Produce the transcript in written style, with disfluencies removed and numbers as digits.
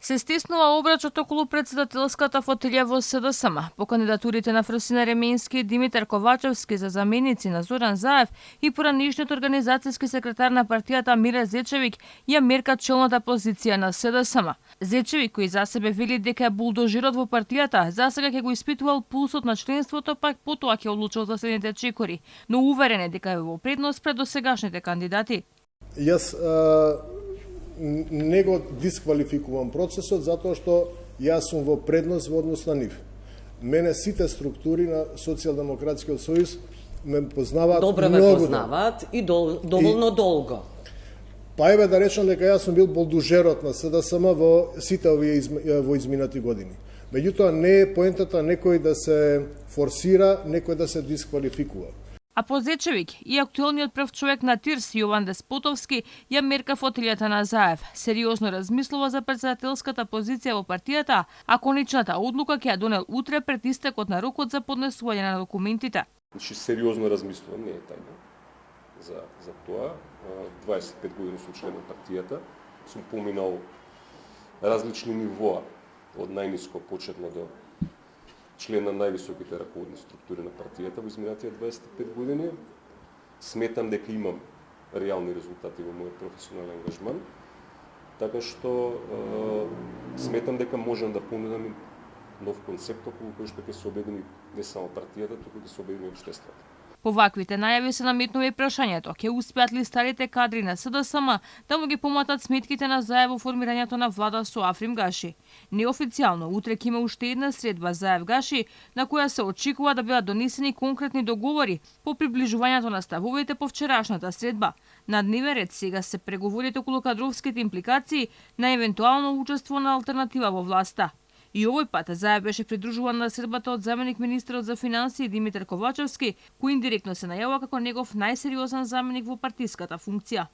Се стиснува обрачот околу председателската фотелја во СДСМ. По кандидатурите на Фросина Ременски и Димитар Ковачевски за заменици на Зоран Заев и поранишниот организацијски секретар на партијата Мире Зечевик ја мерка челната позиција на СДСМ. Зечевик, кој за себе вели дека е булдожерот во партијата, засега ќе го испитувал пулсот на членството, пак потоа ќе одлучил за следните чекори, но уверен е дека е во предност пред досегашните кандидати. Јас не го дисквалификувам процесот затоа што јас сум во предност во однос на нив. Мене сите структури на Социјалдемократскиот сојуз ме познаваат добро ме познаваат и доволно долго. Па еве да речам дека јас сум бил булдожерот на СДСМ во сите овие во изминати години. Меѓутоа не е поентата некој да се форсира, некој да се дисквалификува. А по Зечевик и актуелниот прв човек на ТИРС Јован Деспотовски ја мерка фотелјата на Заев. Сериозно размислува за председателската позиција во партијата, а конечната одлука ќе ја донел утре пред истекот на рокот за поднесување на документите. Значи сериозно размислувам, не е тајно за тоа. 25 години сум член на партијата, сум поминал различни нивоа, од најниско почетно до член на највисоките раководни структури на партијата во изминатите 25 години. Сметам дека имам реални резултати во мојот професионален ангажман, така што сметам дека можам да понудам нов концепт околу кој што ќе се обедини не само партијата, туку да се обедини општеството. По ваквите најави се наметнува и прашањето: ќе успеат ли старите кадри на СДСМ да му ги поматат сметките на Заев во формирањето на влада со Африм Гаши? Неофицијално утре ќе има уште една средба Заев Гаши, на која се очекува да бидат донесени конкретни договори по приближувањето на ставовите по вчерашната средба. На дневен ред сега се преговорите околу кадровските импликации на евентуално учество на алтернатива во власта. И овој пат Заев беше придружуван на средбата од заменик министерот за финансии Димитар Ковачевски, кој индиректно се најавува како негов најсериозен заменик во партиската функција.